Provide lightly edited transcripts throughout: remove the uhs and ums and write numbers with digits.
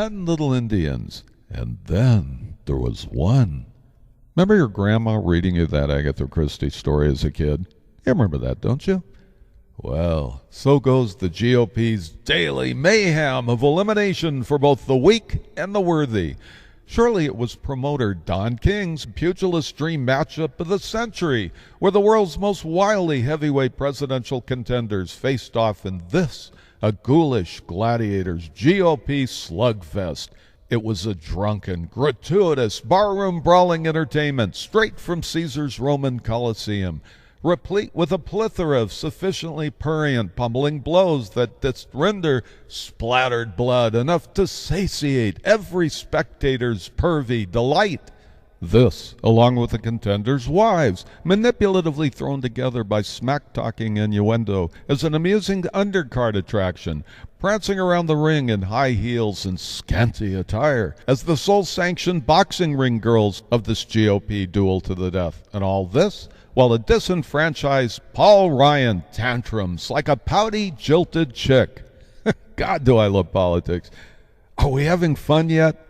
10 little Indians, and then there was one. Remember your grandma reading you that Agatha Christie story as a kid? You remember that, don't you? Well, so goes the GOP's daily mayhem of elimination for both the weak and the worthy. Surely it was promoter Don King's pugilist dream matchup of the century, where the world's most wily heavyweight presidential contenders faced off in this, a ghoulish gladiators GOP slugfest. It was a drunken, gratuitous, barroom brawling entertainment straight from Caesar's Roman Colosseum, replete with a plethora of sufficiently prurient pummeling blows that didst render splattered blood enough to satiate every spectator's pervy delight. This, along with the contenders' wives, manipulatively thrown together by smack-talking innuendo as an amusing undercard attraction, prancing around the ring in high heels and scanty attire as the sole-sanctioned boxing ring girls of this GOP duel to the death. And all this while a disenfranchised Paul Ryan tantrums like a pouty, jilted chick. God, do I love politics. Are we having fun yet?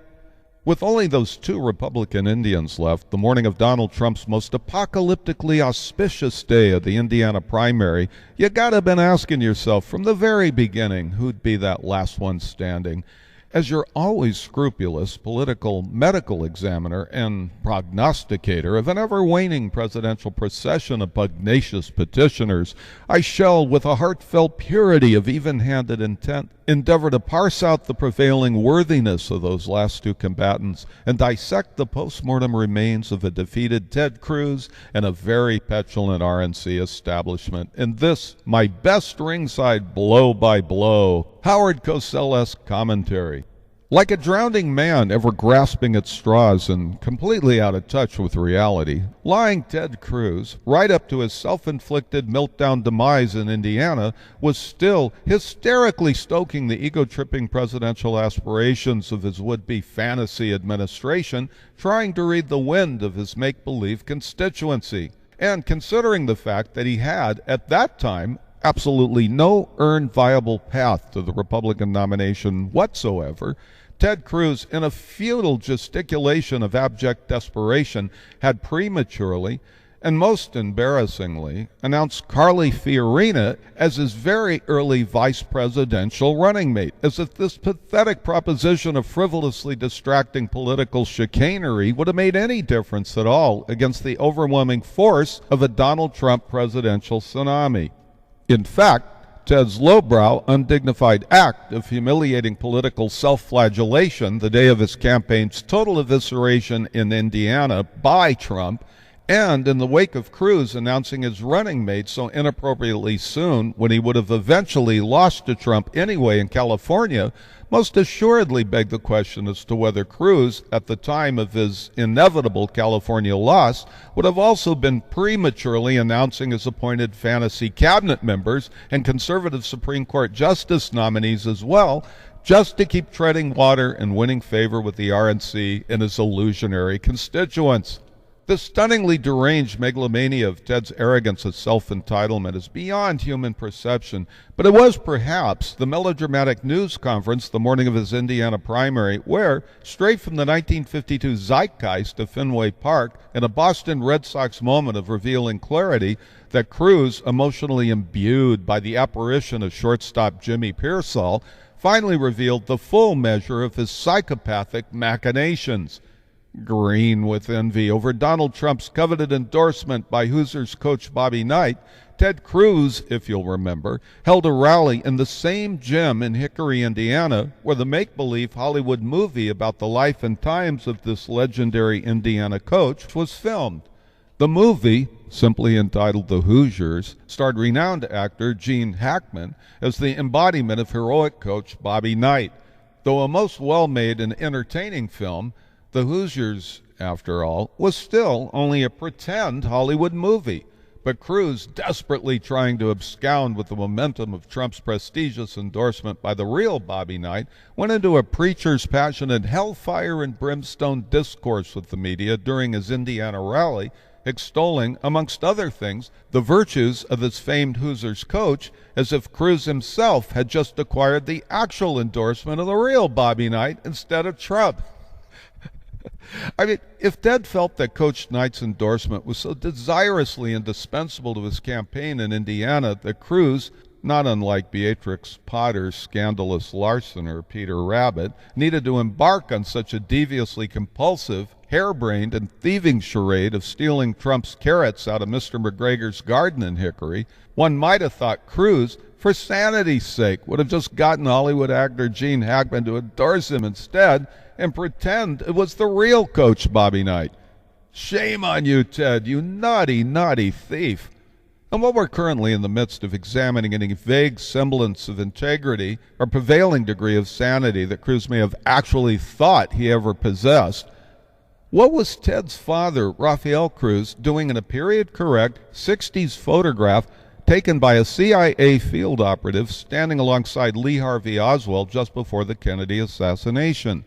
With only those 2 Republican Indians left, the morning of Donald Trump's most apocalyptically auspicious day of the Indiana primary, you gotta been asking yourself from the very beginning who'd be that last one standing. As your always scrupulous political medical examiner and prognosticator of an ever-waning presidential procession of pugnacious petitioners, I shall, with a heartfelt purity of even-handed intent, endeavor to parse out the prevailing worthiness of those last 2 combatants and dissect the post-mortem remains of a defeated Ted Cruz and a very petulant RNC establishment in this, my best ringside blow-by-blow, Howard Cosell-esque commentary. Like a drowning man ever grasping at straws and completely out of touch with reality, lying Ted Cruz, right up to his self-inflicted meltdown demise in Indiana, was still hysterically stoking the ego-tripping presidential aspirations of his would-be fantasy administration, trying to read the wind of his make-believe constituency. And considering the fact that he had, at that time, absolutely no earned viable path to the Republican nomination whatsoever, Ted Cruz, in a futile gesticulation of abject desperation, had prematurely and most embarrassingly announced Carly Fiorina as his very early vice presidential running mate, as if this pathetic proposition of frivolously distracting political chicanery would have made any difference at all against the overwhelming force of a Donald Trump presidential tsunami. In fact, Ted's lowbrow, undignified act of humiliating political self-flagellation the day of his campaign's total evisceration in Indiana by Trump, and in the wake of Cruz announcing his running mate so inappropriately soon when he would have eventually lost to Trump anyway in California, most assuredly begged the question as to whether Cruz, at the time of his inevitable California loss, would have also been prematurely announcing his appointed fantasy cabinet members and conservative Supreme Court justice nominees as well, just to keep treading water and winning favor with the RNC and his illusionary constituents. The stunningly deranged megalomania of Ted's arrogance and self-entitlement is beyond human perception, but it was perhaps the melodramatic news conference the morning of his Indiana primary where, straight from the 1952 zeitgeist of Fenway Park in a Boston Red Sox moment of revealing clarity, that Cruz, emotionally imbued by the apparition of shortstop Jimmy Pearsall, finally revealed the full measure of his psychopathic machinations. Green with envy over Donald Trump's coveted endorsement by Hoosiers coach Bobby Knight, Ted Cruz, if you'll remember, held a rally in the same gym in Hickory, Indiana, where the make-believe Hollywood movie about the life and times of this legendary Indiana coach was filmed. The movie, simply entitled The Hoosiers, starred renowned actor Gene Hackman as the embodiment of heroic coach Bobby Knight. Though a most well-made and entertaining film, The Hoosiers, after all, was still only a pretend Hollywood movie, but Cruz, desperately trying to abscond with the momentum of Trump's prestigious endorsement by the real Bobby Knight, went into a preacher's passionate hellfire and brimstone discourse with the media during his Indiana rally, extolling, amongst other things, the virtues of his famed Hoosiers coach, as if Cruz himself had just acquired the actual endorsement of the real Bobby Knight instead of Trump. I mean, if Ted felt that Coach Knight's endorsement was so desirously indispensable to his campaign in Indiana that Cruz, not unlike Beatrix Potter's scandalous larceny or Peter Rabbit, needed to embark on such a deviously compulsive, harebrained, and thieving charade of stealing Trump's carrots out of Mr. McGregor's garden in Hickory, one might have thought Cruz, for sanity's sake, would have just gotten Hollywood actor Gene Hackman to endorse him instead and pretend it was the real Coach Bobby Knight. Shame on you, Ted, you naughty, naughty thief. And while we're currently in the midst of examining any vague semblance of integrity or prevailing degree of sanity that Cruz may have actually thought he ever possessed, what was Ted's father, Rafael Cruz, doing in a period-correct 60s photograph taken by a CIA field operative standing alongside Lee Harvey Oswald just before the Kennedy assassination?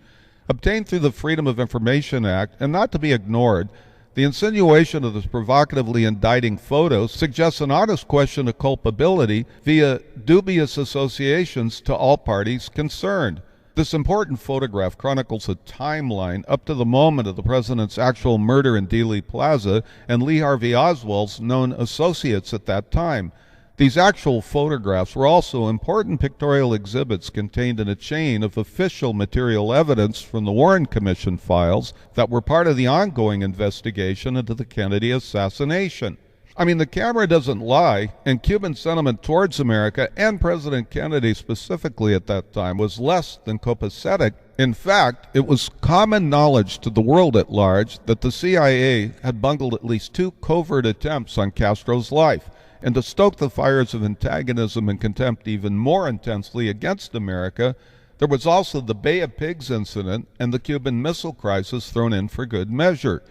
Obtained through the Freedom of Information Act, and not to be ignored, the insinuation of this provocatively indicting photo suggests an honest question of culpability via dubious associations to all parties concerned. This important photograph chronicles a timeline up to the moment of the president's actual murder in Dealey Plaza and Lee Harvey Oswald's known associates at that time. These actual photographs were also important pictorial exhibits contained in a chain of official material evidence from the Warren Commission files that were part of the ongoing investigation into the Kennedy assassination. I mean, the camera doesn't lie, and Cuban sentiment towards America and President Kennedy specifically at that time was less than copacetic. In fact, it was common knowledge to the world at large that the CIA had bungled at least 2 covert attempts on Castro's life. And to stoke the fires of antagonism and contempt even more intensely against America, there was also the Bay of Pigs incident and the Cuban Missile Crisis thrown in for good measure.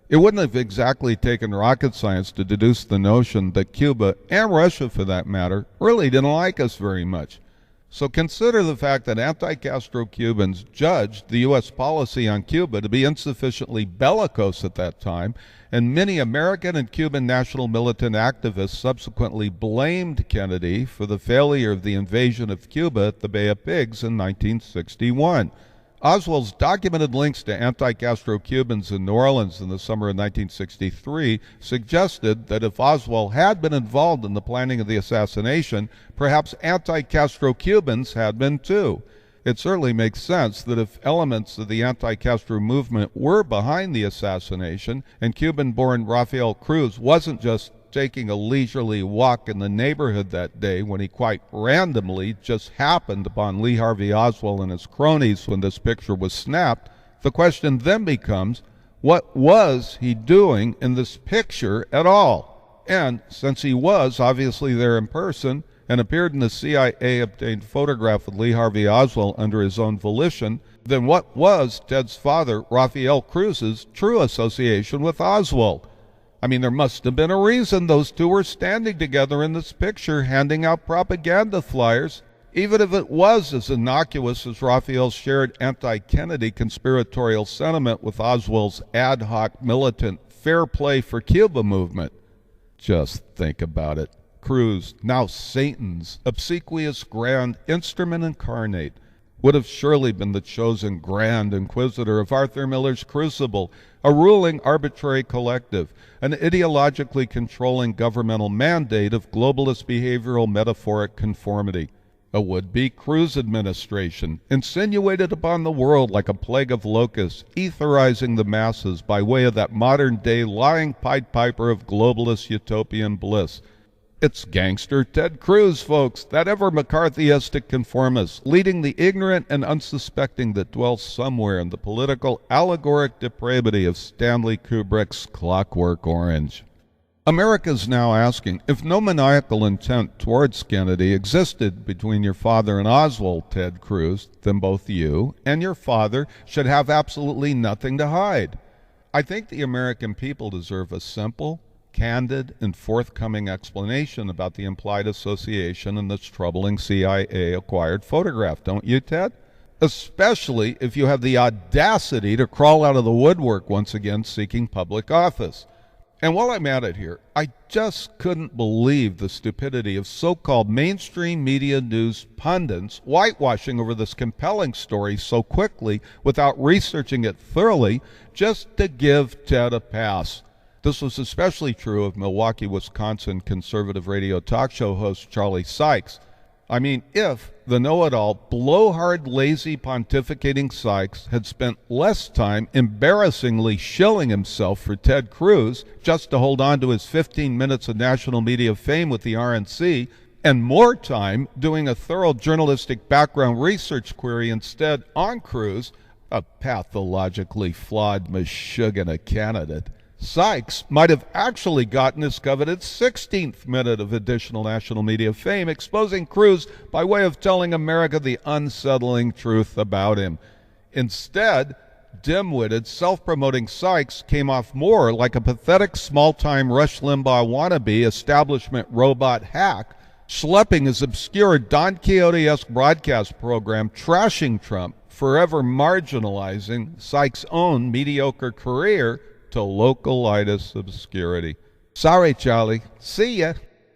It wouldn't have exactly taken rocket science to deduce the notion that Cuba, and Russia for that matter, really didn't like us very much. So consider the fact that anti-Castro Cubans judged the U.S. policy on Cuba to be insufficiently bellicose at that time, and many American and Cuban national militant activists subsequently blamed Kennedy for the failure of the invasion of Cuba at the Bay of Pigs in 1961. Oswald's documented links to anti-Castro Cubans in New Orleans in the summer of 1963 suggested that if Oswald had been involved in the planning of the assassination, perhaps anti-Castro Cubans had been too. It certainly makes sense that if elements of the anti-Castro movement were behind the assassination, and Cuban-born Rafael Cruz wasn't just taking a leisurely walk in the neighborhood that day when he quite randomly just happened upon Lee Harvey Oswald and his cronies when this picture was snapped, the question then becomes, what was he doing in this picture at all? And since he was obviously there in person and appeared in the CIA-obtained photograph of Lee Harvey Oswald under his own volition, then what was Ted's father, Rafael Cruz's, true association with Oswald? I mean, there must have been a reason those two were standing together in this picture handing out propaganda flyers, even if it was as innocuous as Raphael's shared anti-Kennedy conspiratorial sentiment with Oswald's ad hoc militant Fair Play for Cuba movement. Just think about it. Cruz, now Satan's obsequious grand instrument incarnate, would have surely been the chosen Grand Inquisitor of Arthur Miller's Crucible, a ruling arbitrary collective, an ideologically controlling governmental mandate of globalist behavioral metaphoric conformity. A would-be Cruz administration, insinuated upon the world like a plague of locusts, etherizing the masses by way of that modern-day lying Pied Piper of globalist utopian bliss. It's gangster Ted Cruz, folks, that ever-McCarthyistic conformist, leading the ignorant and unsuspecting that dwells somewhere in the political allegoric depravity of Stanley Kubrick's Clockwork Orange. America's now asking if no maniacal intent towards Kennedy existed between your father and Oswald, Ted Cruz, then both you and your father should have absolutely nothing to hide. I think the American people deserve a simple, candid, and forthcoming explanation about the implied association in this troubling CIA-acquired photograph, don't you, Ted? Especially if you have the audacity to crawl out of the woodwork once again seeking public office. And while I'm at it here, I just couldn't believe the stupidity of so-called mainstream media news pundits whitewashing over this compelling story so quickly without researching it thoroughly just to give Ted a pass. This was especially true of Milwaukee, Wisconsin conservative radio talk show host Charlie Sykes. I mean, if the know-it-all, blowhard, lazy, pontificating Sykes had spent less time embarrassingly shilling himself for Ted Cruz just to hold on to his 15 minutes of national media fame with the RNC, and more time doing a thorough journalistic background research query instead on Cruz, a pathologically flawed Meshuggah candidate, Sykes might have actually gotten his coveted 16th minute of additional national media fame, exposing Cruz by way of telling America the unsettling truth about him. Instead, dim-witted, self-promoting Sykes came off more like a pathetic small-time Rush Limbaugh wannabe establishment robot hack, schlepping his obscure Don Quixote-esque broadcast program trashing Trump, forever marginalizing Sykes' own mediocre career to localitis obscurity. Sorry, Charlie. See ya.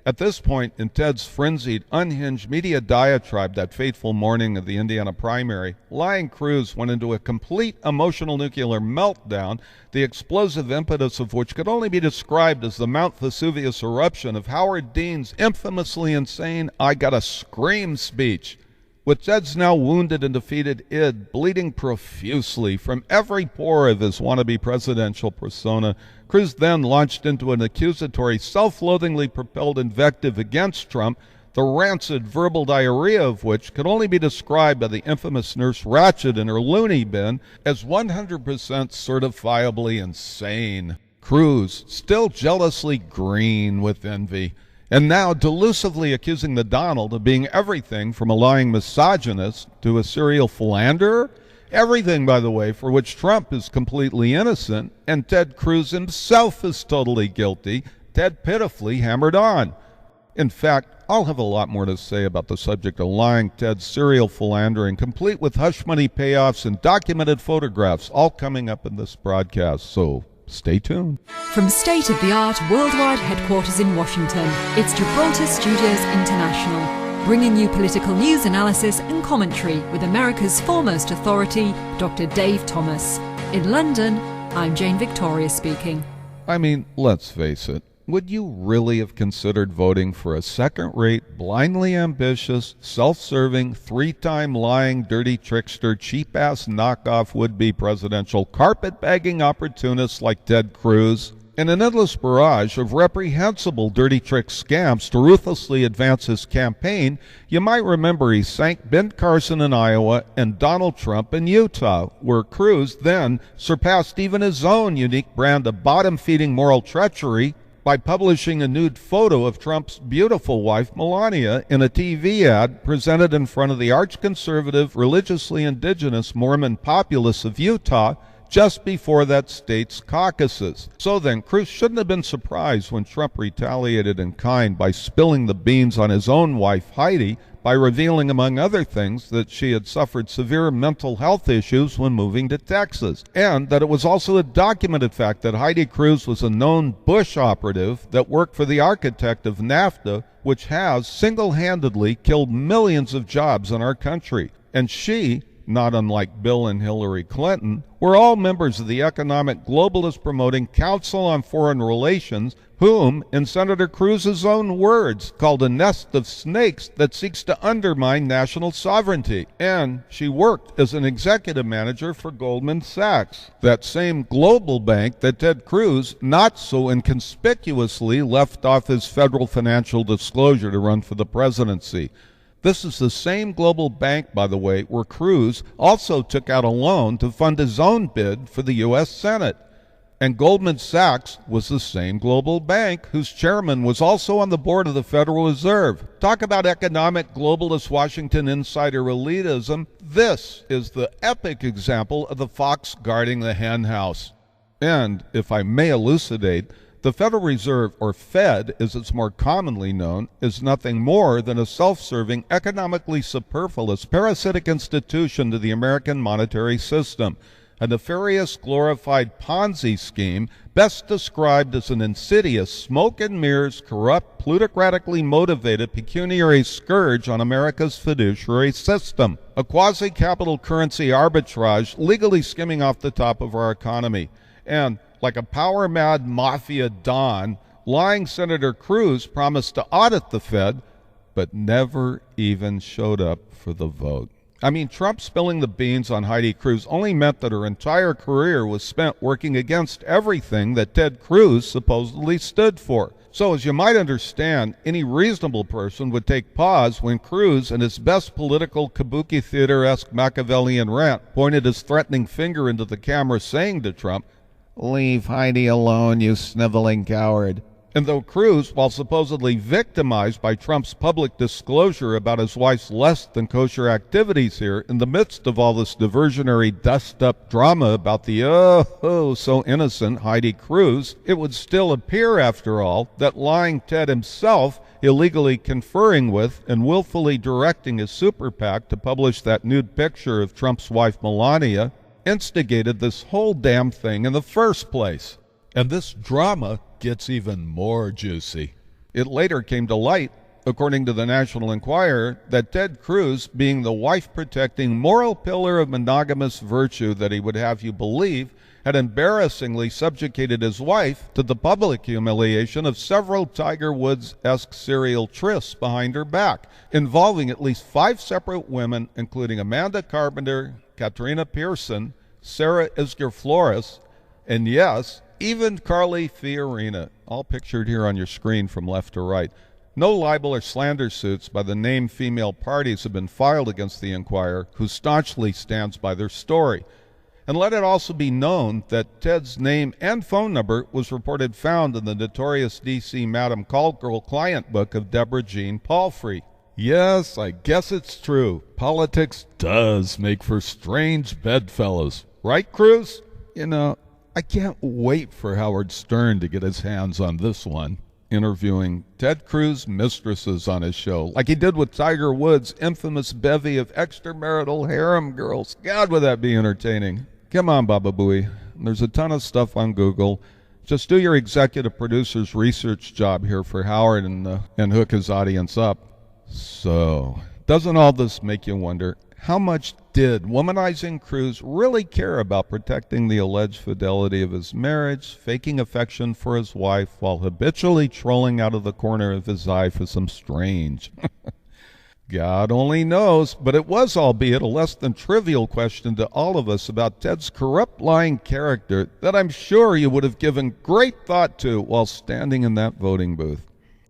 At this point in Ted's frenzied, unhinged media diatribe that fateful morning of the Indiana primary, lying Cruz went into a complete emotional nuclear meltdown, the explosive impetus of which could only be described as the Mount Vesuvius eruption of Howard Dean's infamously insane "I Gotta Scream" speech. With Ted's now wounded and defeated id bleeding profusely from every pore of his wannabe presidential persona, Cruz then launched into an accusatory, self-loathingly propelled invective against Trump, the rancid verbal diarrhea of which could only be described by the infamous Nurse Ratched in her loony bin as 100% certifiably insane. Cruz, still jealously green with envy, and now delusively accusing the Donald of being everything from a lying misogynist to a serial philanderer. Everything, by the way, for which Trump is completely innocent, and Ted Cruz himself is totally guilty. Ted pitifully hammered on. In fact, I'll have a lot more to say about the subject of lying Ted's serial philandering, complete with hush money payoffs and documented photographs, all coming up in this broadcast, so stay tuned. From state-of-the-art worldwide headquarters in Washington, it's Gibraltar Studios International, bringing you political news analysis and commentary with America's foremost authority, Dr. Dave Thomas. In London, I'm Jane Victoria speaking. I mean, let's face it. Would you really have considered voting for a second-rate, blindly ambitious, self-serving, three-time lying, dirty trickster, cheap-ass knockoff would-be presidential carpet-bagging opportunist like Ted Cruz? In an endless barrage of reprehensible dirty trick scams to ruthlessly advance his campaign, you might remember he sank Ben Carson in Iowa and Donald Trump in Utah, where Cruz then surpassed even his own unique brand of bottom-feeding moral treachery by publishing a nude photo of Trump's beautiful wife, Melania, in a TV ad presented in front of the arch-conservative, religiously indigenous Mormon populace of Utah just before that state's caucuses. So then, Cruz shouldn't have been surprised when Trump retaliated in kind by spilling the beans on his own wife, Heidi, by revealing, among other things, that she had suffered severe mental health issues when moving to Texas, and that it was also a documented fact that Heidi Cruz was a known Bush operative that worked for the architect of NAFTA, which has single-handedly killed millions of jobs in our country. And she, not unlike Bill and Hillary Clinton, were all members of the economic globalist promoting Council on Foreign Relations, whom, in Senator Cruz's own words, called a nest of snakes that seeks to undermine national sovereignty. And she worked as an executive manager for Goldman Sachs, that same global bank that Ted Cruz not so inconspicuously left off his federal financial disclosure to run for the presidency. This is the same global bank, by the way, where Cruz also took out a loan to fund his own bid for the U.S. Senate. And Goldman Sachs was the same global bank whose chairman was also on the board of the Federal Reserve. Talk about economic globalist Washington insider elitism. This is the epic example of the fox guarding the hen house. And, if I may elucidate, the Federal Reserve, or Fed as it's more commonly known, is nothing more than a self-serving, economically superfluous, parasitic institution to the American monetary system. a nefarious glorified Ponzi scheme best described as an insidious, smoke and mirrors, corrupt, plutocratically motivated pecuniary scourge on America's fiduciary system, a quasi-capital currency arbitrage legally skimming off the top of our economy. And, like a power-mad mafia don, lying Senator Cruz promised to audit the Fed, but never even showed up for the vote. I mean, Trump spilling the beans on Heidi Cruz only meant that her entire career was spent working against everything that Ted Cruz supposedly stood for. So, as you might understand, any reasonable person would take pause when Cruz, in his best political kabuki theater-esque Machiavellian rant, pointed his threatening finger into the camera saying to Trump, "Leave Heidi alone, you sniveling coward." And though Cruz, while supposedly victimized by Trump's public disclosure about his wife's less-than-kosher activities here, in the midst of all this diversionary dust-up drama about the oh-so-innocent Heidi Cruz, it would still appear, after all, that lying Ted himself, illegally conferring with and willfully directing his super PAC to publish that nude picture of Trump's wife Melania, instigated this whole damn thing in the first place. And this drama gets even more juicy. It later came to light, according to the National Enquirer, that Ted Cruz, being the wife-protecting moral pillar of monogamous virtue that he would have you believe, had embarrassingly subjugated his wife to the public humiliation of several Tiger Woods-esque serial trysts behind her back, involving at least 5 separate women, including Amanda Carpenter, Katrina Pearson, Sarah Isger Flores, and yes, even Carly Fiorina, all pictured here on your screen from left to right. No libel or slander suits by the named female parties have been filed against the Enquirer, who staunchly stands by their story. And let it also be known that Ted's name and phone number was reported found in the notorious D.C. Madam Caldwell client book of Deborah Jean Palfrey. Yes, I guess it's true. Politics does make for strange bedfellows. Right, Cruz? You know, I can't wait for Howard Stern to get his hands on this one, interviewing Ted Cruz mistresses on his show, like he did with Tiger Woods' infamous bevy of extramarital harem girls. God, would that be entertaining. Come on, Baba Booey. There's a ton of stuff on Google. Just do your executive producer's research job here for Howard and hook his audience up. So, doesn't all this make you wonder, how much did womanizing Cruz really care about protecting the alleged fidelity of his marriage, faking affection for his wife, while habitually trolling out of the corner of his eye for some strange? God only knows, but it was, albeit a less than trivial question to all of us about Ted's corrupt, lying character that I'm sure you would have given great thought to while standing in that voting booth.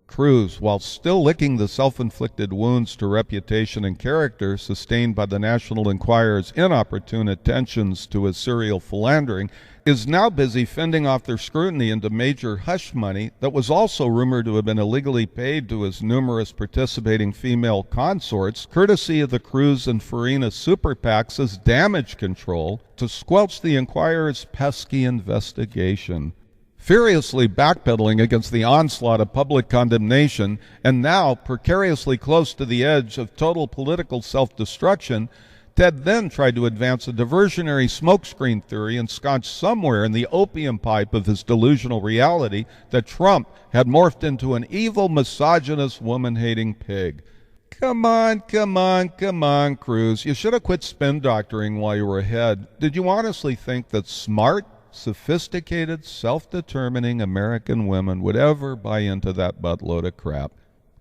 Cruz, while still licking the self-inflicted wounds to reputation and character sustained by the National Enquirer's inopportune attentions to his serial philandering, is now busy fending off their scrutiny into major hush money that was also rumored to have been illegally paid to his numerous participating female consorts, courtesy of the Cruz and Farina super PACs as damage control to squelch the Enquirer's pesky investigation. Furiously backpedaling against the onslaught of public condemnation, and now precariously close to the edge of total political self-destruction, Ted then tried to advance a diversionary smokescreen theory ensconced somewhere in the opium pipe of his delusional reality that Trump had morphed into an evil, misogynist, woman-hating pig. Come on, Cruz. You should have quit spin-doctoring while you were ahead. Did you honestly think that smart, sophisticated, self-determining American women would ever buy into that buttload of crap?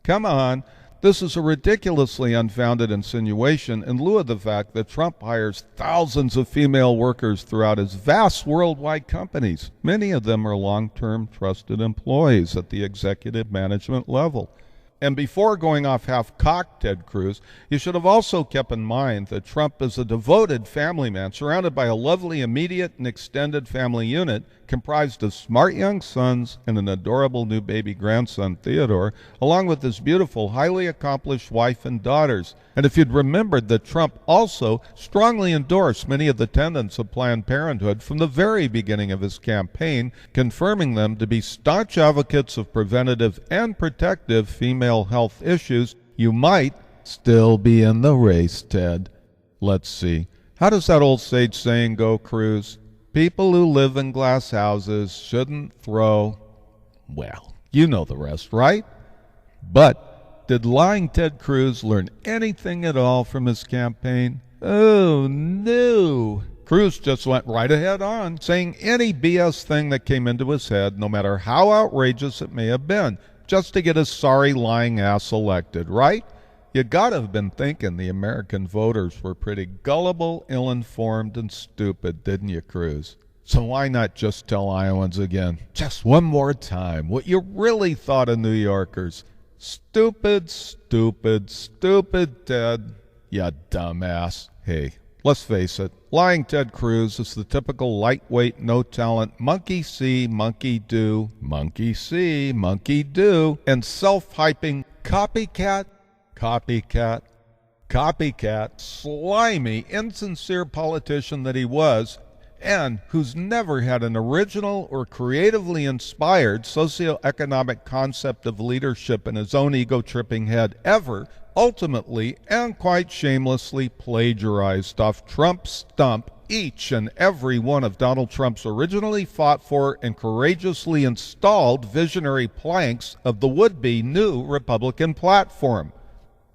Come on. This is a ridiculously unfounded insinuation in lieu of the fact that Trump hires thousands of female workers throughout his vast worldwide companies. Many of them are long-term trusted employees at the executive management level. And before going off half-cocked, Ted Cruz, you should have also kept in mind that Trump is a devoted family man surrounded by a lovely immediate and extended family unit comprised of smart young sons and an adorable new baby grandson, Theodore, along with his beautiful, highly accomplished wife and daughters. And if you'd remembered that Trump also strongly endorsed many of the tenets of Planned Parenthood from the very beginning of his campaign, confirming them to be staunch advocates of preventative and protective female health issues, you might still be in the race, Ted. Let's see. How does that old sage saying go, Cruz? People who live in glass houses shouldn't throw... Well, you know the rest, right? But did lying Ted Cruz learn anything at all from his campaign? Oh, no. Cruz just went right ahead on, saying any BS thing that came into his head, no matter how outrageous it may have been, just to get his sorry lying ass elected, right? You gotta have been thinking the American voters were pretty gullible, ill-informed, and stupid, didn't you, Cruz? So why not just tell Iowans again, just one more time, what you really thought of New Yorkers? Stupid, stupid, stupid Ted. You dumbass. Hey, let's face it, lying Ted Cruz is the typical lightweight, no-talent, monkey see, monkey do, monkey see, monkey do, and self-hyping copycat, slimy, insincere politician that he was, and who's never had an original or creatively inspired socioeconomic concept of leadership in his own ego-tripping head ever, ultimately and quite shamelessly plagiarized off Trump's stump each and every one of Donald Trump's originally fought for and courageously installed visionary planks of the would-be new Republican platform.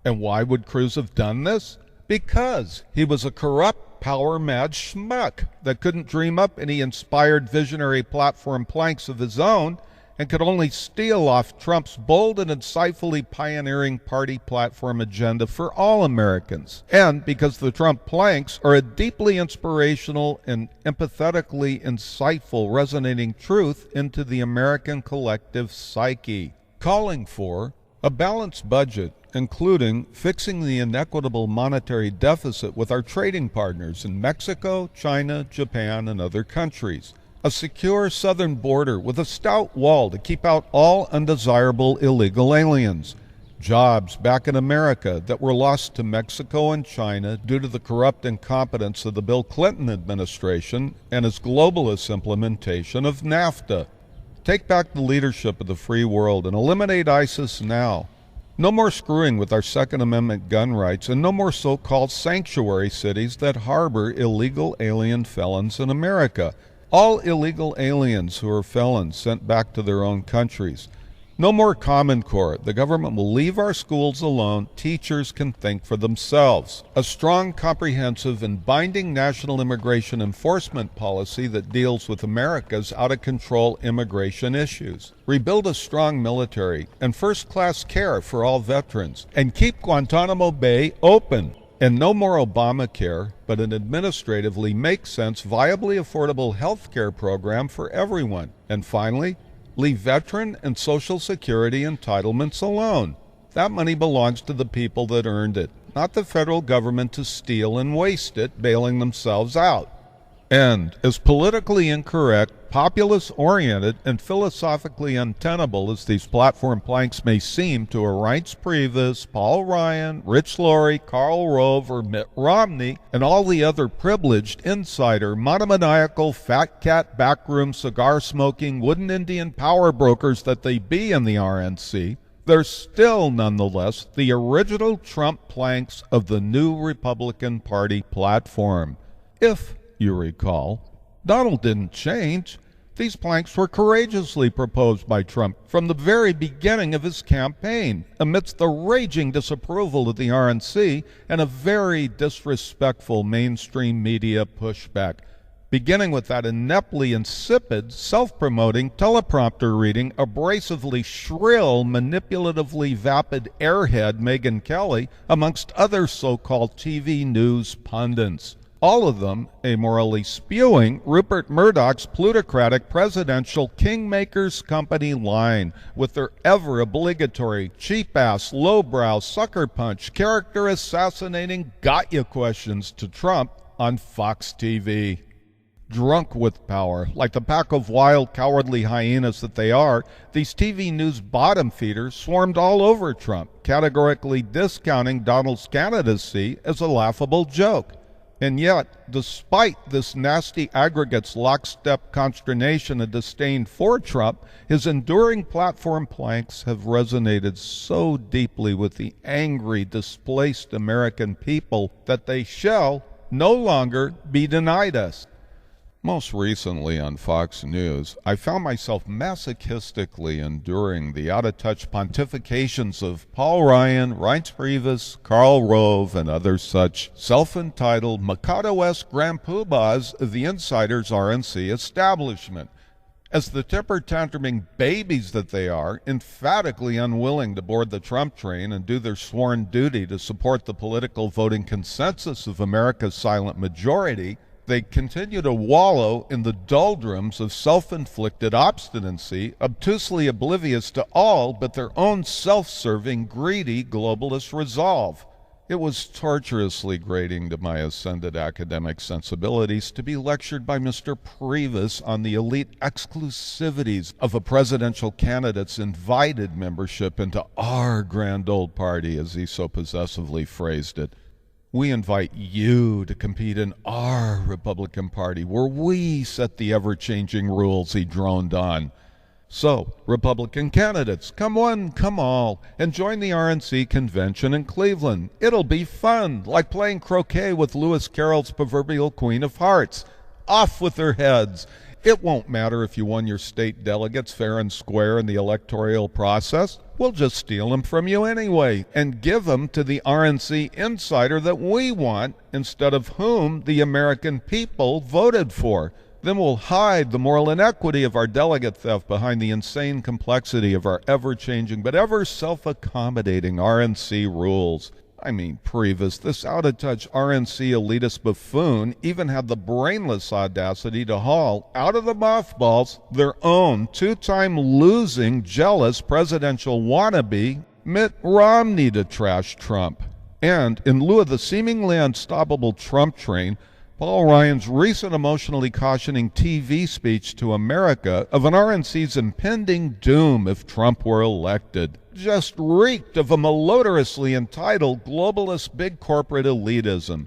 And why would Cruz have done this? Because he was a corrupt, power-mad schmuck that couldn't dream up any inspired visionary platform planks of his own and could only steal off Trump's bold and insightfully pioneering party platform agenda for all Americans. And because the Trump planks are a deeply inspirational and empathetically insightful resonating truth into the American collective psyche, calling for a balanced budget, including fixing the inequitable monetary deficit with our trading partners in Mexico, China, Japan, and other countries. A secure southern border with a stout wall to keep out all undesirable illegal aliens. Jobs back in America that were lost to Mexico and China due to the corrupt incompetence of the Bill Clinton administration and its globalist implementation of NAFTA. Take back the leadership of the free world and eliminate ISIS now. No more screwing with our Second Amendment gun rights, and no more so-called sanctuary cities that harbor illegal alien felons in America. All illegal aliens who are felons sent back to their own countries. No more Common Core. The government will leave our schools alone. Teachers can think for themselves. A strong, comprehensive, and binding national immigration enforcement policy that deals with America's out-of-control immigration issues. Rebuild a strong military and first-class care for all veterans. And keep Guantanamo Bay open. And no more Obamacare, but an administratively make-sense, viably affordable health care program for everyone. And finally, leave veteran and Social Security entitlements alone. That money belongs to the people that earned it, not the federal government to steal and waste it, bailing themselves out. And as politically incorrect, populist-oriented, and philosophically untenable as these platform planks may seem to a Reince Priebus, Paul Ryan, Rich Lorry, Karl Rove, or Mitt Romney, and all the other privileged, insider, monomaniacal, fat cat, backroom, cigar-smoking, wooden Indian power brokers that they be in the RNC, they're still, nonetheless, the original Trump planks of the new Republican Party platform. If you recall, Donald didn't change. These planks were courageously proposed by Trump from the very beginning of his campaign, amidst the raging disapproval of the RNC and a very disrespectful mainstream media pushback, beginning with that ineptly insipid, self-promoting, teleprompter reading, abrasively shrill, manipulatively vapid airhead Megyn Kelly, amongst other so-called TV news pundits. All of them amorally spewing Rupert Murdoch's plutocratic presidential kingmakers company line with their ever-obligatory, cheap-ass, lowbrow, sucker punch, character-assassinating got-ya questions to Trump on Fox TV. Drunk with power, like the pack of wild, cowardly hyenas that they are, these TV news bottom feeders swarmed all over Trump, categorically discounting Donald's candidacy as a laughable joke. And yet, despite this nasty aggregate's lockstep consternation and disdain for Trump, his enduring platform planks have resonated so deeply with the angry, displaced American people that they shall, no longer be denied us. Most recently on Fox News, I found myself masochistically enduring the out-of-touch pontifications of Paul Ryan, Reince Priebus, Karl Rove, and other such self-entitled Mikado-esque grand poobahs of the insider's RNC establishment, as the temper-tantruming babies that they are, emphatically unwilling to board the Trump train and do their sworn duty to support the political voting consensus of America's silent majority, they continue to wallow in the doldrums of self-inflicted obstinacy, obtusely oblivious to all but their own self-serving, greedy, globalist resolve. It was torturously grating to my ascended academic sensibilities to be lectured by Mr. Priebus on the elite exclusivities of a presidential candidate's invited membership into our grand old party, as he so possessively phrased it. We invite you to compete in our Republican Party, where we set the ever-changing rules, he droned on. So, Republican candidates, come one, come all, and join the RNC convention in Cleveland. It'll be fun, like playing croquet with Lewis Carroll's proverbial Queen of Hearts. Off with their heads. It won't matter if you won your state delegates fair and square in the electoral process. We'll just steal them from you anyway and give them to the RNC insider that we want instead of whom the American people voted for. Then we'll hide the moral inequity of our delegate theft behind the insane complexity of our ever-changing but ever self-accommodating RNC rules. I mean, Priebus, this out-of-touch RNC elitist buffoon, even had the brainless audacity to haul out of the mothballs their own two-time losing, jealous presidential wannabe, Mitt Romney, to trash Trump. And in lieu of the seemingly unstoppable Trump train, Paul Ryan's recent emotionally cautioning TV speech to America of an RNC's impending doom if Trump were elected just reeked of a malodorously entitled globalist big corporate elitism.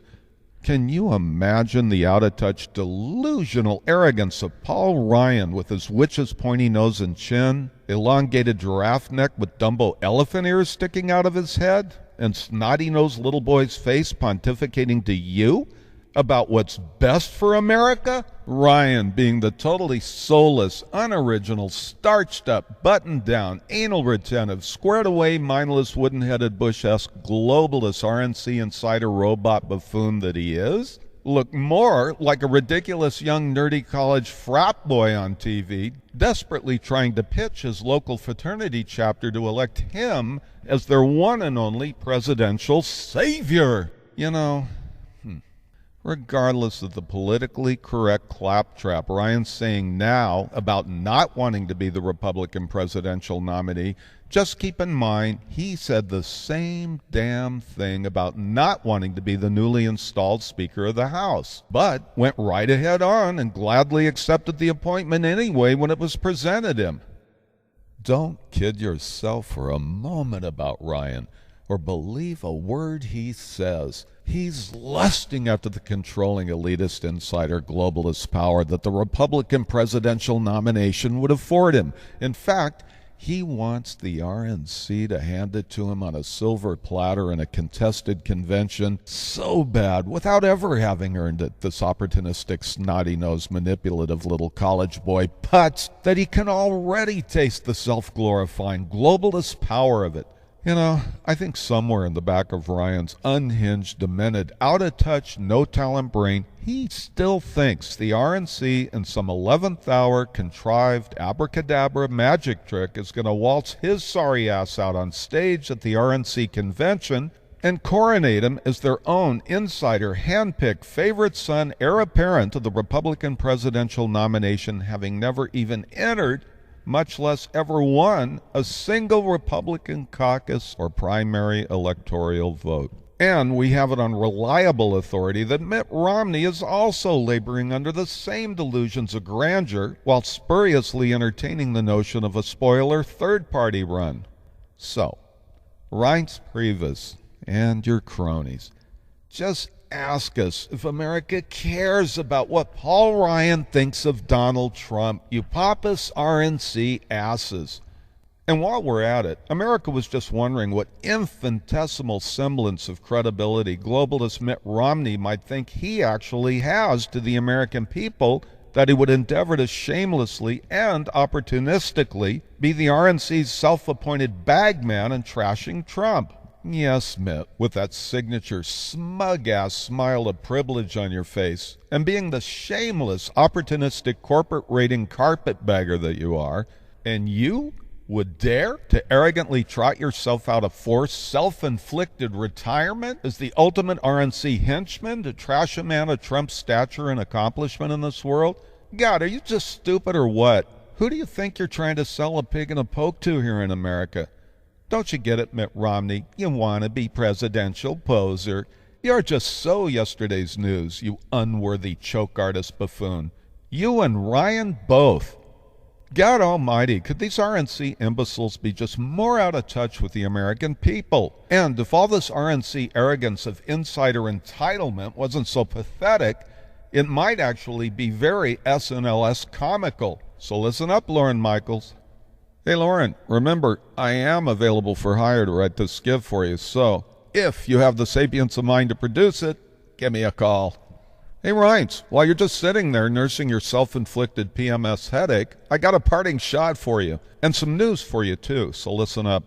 Can you imagine the out-of-touch delusional arrogance of Paul Ryan with his witch's pointy nose and chin, elongated giraffe neck with Dumbo elephant ears sticking out of his head, and snotty-nosed little boy's face pontificating to you about what's best for America? Ryan being the totally soulless, unoriginal, starched-up, buttoned-down, anal-retentive, squared-away, mindless, wooden-headed, Bush-esque, globalist RNC insider robot buffoon that he is? Look more like a ridiculous young nerdy college frat boy on TV, desperately trying to pitch his local fraternity chapter to elect him as their one and only presidential savior. You know, regardless of the politically correct claptrap Ryan's saying now about not wanting to be the Republican presidential nominee, just keep in mind he said the same damn thing about not wanting to be the newly installed Speaker of the House, but went right ahead on and gladly accepted the appointment anyway when it was presented him. Don't kid yourself for a moment about Ryan, or believe a word he says. He's lusting after the controlling elitist insider globalist power that the Republican presidential nomination would afford him. In fact, he wants the RNC to hand it to him on a silver platter in a contested convention so bad without ever having earned it, this opportunistic, snotty-nosed, manipulative little college boy putz, that he can already taste the self-glorifying globalist power of it. You know, I think somewhere in the back of Ryan's unhinged, demented, out-of-touch, no-talent brain, he still thinks the RNC in some 11th hour contrived abracadabra magic trick is going to waltz his sorry ass out on stage at the RNC convention and coronate him as their own insider, handpicked, favorite son, heir apparent of the Republican presidential nomination, having never even entered, much less ever won, a single Republican caucus or primary electoral vote. And we have it on reliable authority that Mitt Romney is also laboring under the same delusions of grandeur while spuriously entertaining the notion of a spoiler third-party run. So, Reince Priebus and your cronies, just ask us if America cares about what Paul Ryan thinks of Donald Trump, you pompous RNC asses. And while we're at it, America was just wondering what infinitesimal semblance of credibility globalist Mitt Romney might think he actually has to the American people that he would endeavor to shamelessly and opportunistically be the RNC's self-appointed bagman in trashing Trump. Yes, Mitt, with that signature smug-ass smile of privilege on your face, and being the shameless, opportunistic corporate rating carpetbagger that you are, and you would dare to arrogantly trot yourself out of forced, self-inflicted retirement as the ultimate RNC henchman to trash a man of Trump's stature and accomplishment in this world? God, are you just stupid or what? Who do you think you're trying to sell a pig in a poke to here in America? Don't you get it, Mitt Romney? You wannabe presidential poser. You're just so yesterday's news, you unworthy choke artist buffoon. You and Ryan both. God almighty, could these RNC imbeciles be just more out of touch with the American people? And if all this RNC arrogance of insider entitlement wasn't so pathetic, it might actually be very SNLS comical. So listen up, Lauren Michaels. Hey, Lauren, remember, I am available for hire to write this skiv for you, so if you have the sapience of mind to produce it, give me a call. Hey, Rhines, while you're just sitting there nursing your self-inflicted PMS headache, I got a parting shot for you, and some news for you, too, so listen up.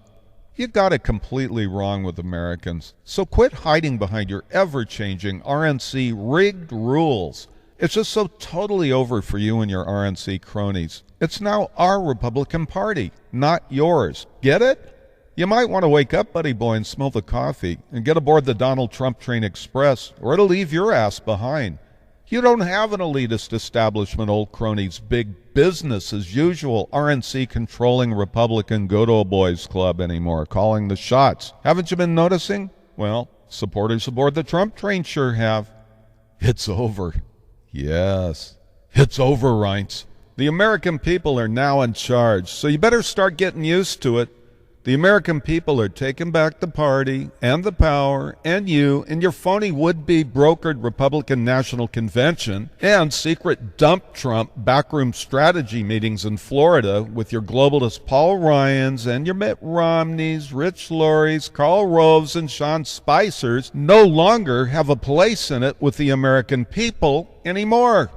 You got it completely wrong with Americans, so quit hiding behind your ever-changing RNC rigged rules. It's just so totally over for you and your RNC cronies. It's now our Republican Party, not yours. Get it? You might want to wake up, buddy boy, and smell the coffee, and get aboard the Donald Trump train express, or it'll leave your ass behind. You don't have an elitist establishment, old cronies, big business as usual, RNC controlling Republican go-to-boys club anymore, calling the shots. Haven't you been noticing? Well, supporters aboard the Trump train sure have. It's over. Yes, it's over, Reince. The American people are now in charge, so you better start getting used to it. The American people are taking back the party and the power and you and your phony would-be brokered Republican National Convention and secret dump Trump backroom strategy meetings in Florida with your globalist Paul Ryans and your Mitt Romneys, Rich Lorries, Karl Roves, and Sean Spicers no longer have a place in it with the American people anymore.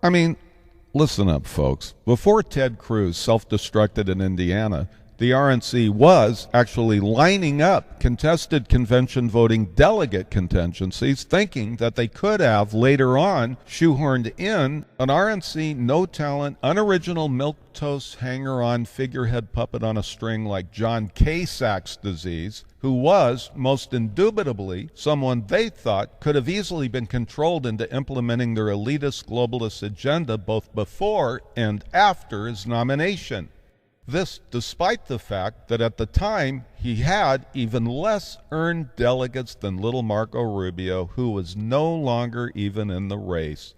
I mean, listen up, folks. Before Ted Cruz self-destructed in Indiana, the RNC was actually lining up contested convention voting delegate contingencies, thinking that they could have later on shoehorned in an RNC no-talent, unoriginal milquetoast hanger-on figurehead puppet on a string like John Kasach's disease, who was, most indubitably, someone they thought could have easily been controlled into implementing their elitist globalist agenda both before and after his nomination. This despite the fact that at the time he had even less earned delegates than little Marco Rubio, who was no longer even in the race.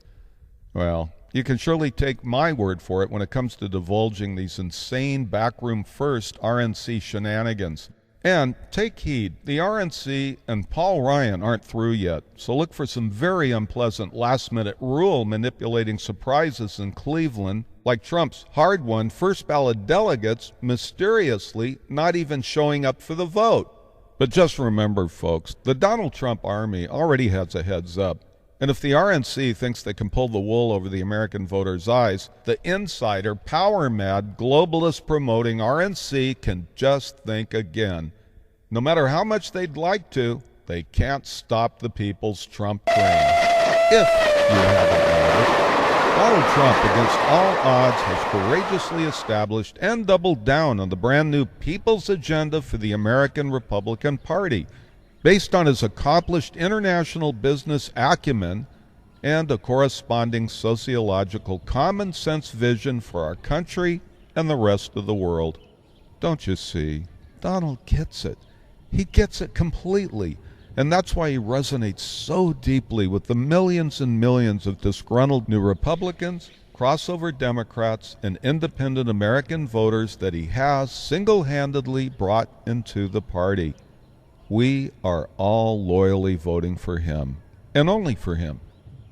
Well, you can surely take my word for it when it comes to divulging these insane backroom first RNC shenanigans. And take heed, the RNC and Paul Ryan aren't through yet, so look for some very unpleasant last-minute rule manipulating surprises in Cleveland, like Trump's hard-won first-ballot delegates mysteriously not even showing up for the vote. But just remember, folks, the Donald Trump army already has a heads up. And if the RNC thinks they can pull the wool over the American voters' eyes, the insider, power-mad, globalist-promoting RNC can just think again. No matter how much they'd like to, they can't stop the people's Trump train. If you haven't noticed, Donald Trump, against all odds, has courageously established and doubled down on the brand-new People's Agenda for the American Republican Party, based on his accomplished international business acumen and a corresponding sociological common-sense vision for our country and the rest of the world. Don't you see? Donald gets it. He gets it completely. And that's why he resonates so deeply with the millions and millions of disgruntled New Republicans, crossover Democrats, and independent American voters that he has single-handedly brought into the party. We are all loyally voting for him, and only for him.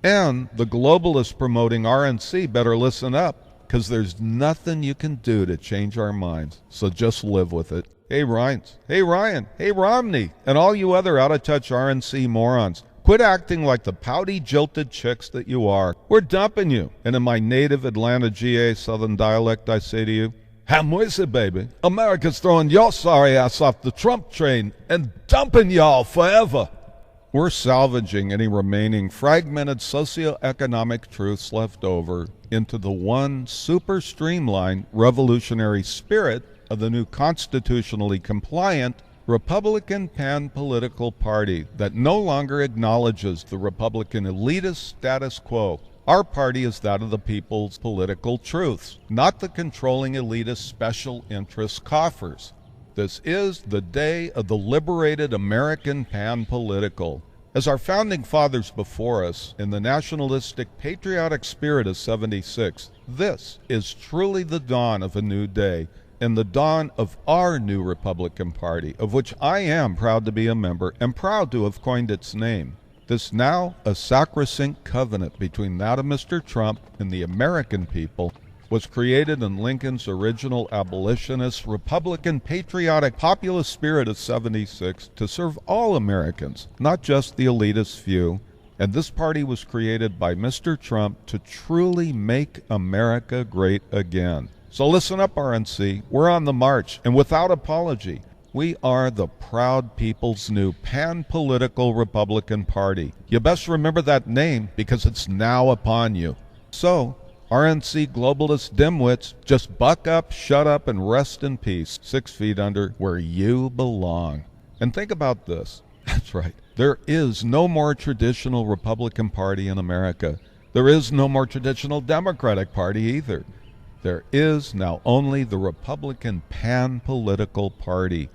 And the globalist promoting RNC better listen up, because there's nothing you can do to change our minds, so just live with it. Hey, Rhines. Hey, Ryan. Hey, Romney. And all you other out-of-touch RNC morons. Quit acting like the pouty, jilted chicks that you are. We're dumping you. And in my native Atlanta GA Southern dialect, I say to you, Hamwisi, baby. America's throwing your sorry ass off the Trump train and dumping y'all forever. We're salvaging any remaining fragmented socioeconomic truths left over into the one super streamlined revolutionary spirit of the new constitutionally compliant Republican pan-political party that no longer acknowledges the Republican elitist status quo. Our party is that of the people's political truths, not the controlling elitist special interest coffers. This is the day of the liberated American pan-political. As our founding fathers before us, in the nationalistic, patriotic spirit of '76, this is truly the dawn of a new day, and the dawn of our new Republican Party, of which I am proud to be a member and proud to have coined its name. This now a sacrosanct covenant between that of Mr. Trump and the American people was created in Lincoln's original abolitionist, Republican, patriotic, populist spirit of '76 to serve all Americans, not just the elitist few. And this party was created by Mr. Trump to truly make America great again. So listen up, RNC. We're on the march, and without apology, we are the proud people's new pan-political Republican Party. You best remember that name because it's now upon you. So, RNC globalist dimwits, just buck up, shut up, and rest in peace, 6 feet under where you belong. And think about this. That's right. There is no more traditional Republican Party in America. There is no more traditional Democratic Party either. There is now only the Republican pan-political party.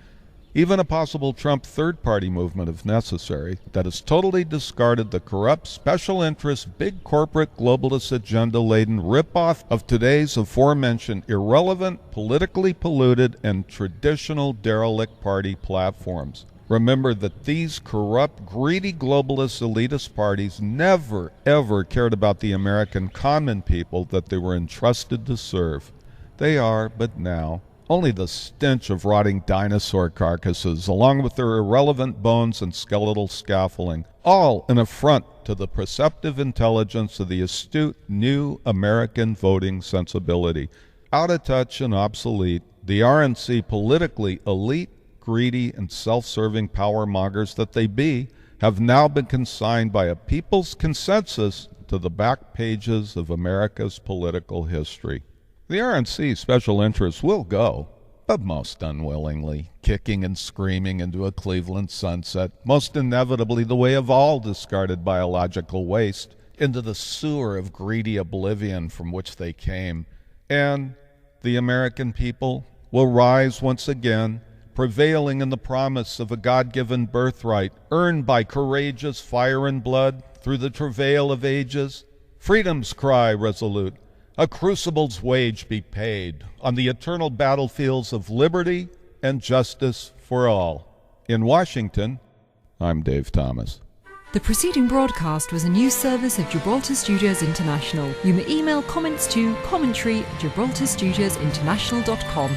Even a possible Trump third-party movement, if necessary, that has totally discarded the corrupt, special interest, big corporate, globalist agenda-laden ripoff of today's aforementioned irrelevant, politically polluted, and traditional derelict party platforms. Remember that these corrupt, greedy, globalist, elitist parties never, ever cared about the American common people that they were entrusted to serve. They are, but now, only the stench of rotting dinosaur carcasses, along with their irrelevant bones and skeletal scaffolding, all an affront to the perceptive intelligence of the astute new American voting sensibility. Out of touch and obsolete, the RNC politically elite, greedy, and self-serving power mongers that they be have now been consigned by a people's consensus to the back pages of America's political history. The RNC special interests will go, but most unwillingly, kicking and screaming into a Cleveland sunset, most inevitably the way of all discarded biological waste, into the sewer of greedy oblivion from which they came. And the American people will rise once again, prevailing in the promise of a God-given birthright, earned by courageous fire and blood through the travail of ages. Freedom's cry resolute, a crucible's wage be paid on the eternal battlefields of liberty and justice for all. In Washington, I'm Dave Thomas. The preceding broadcast was a news service of Gibraltar Studios International. You may email comments to commentary@gibraltarstudiosinternational.com.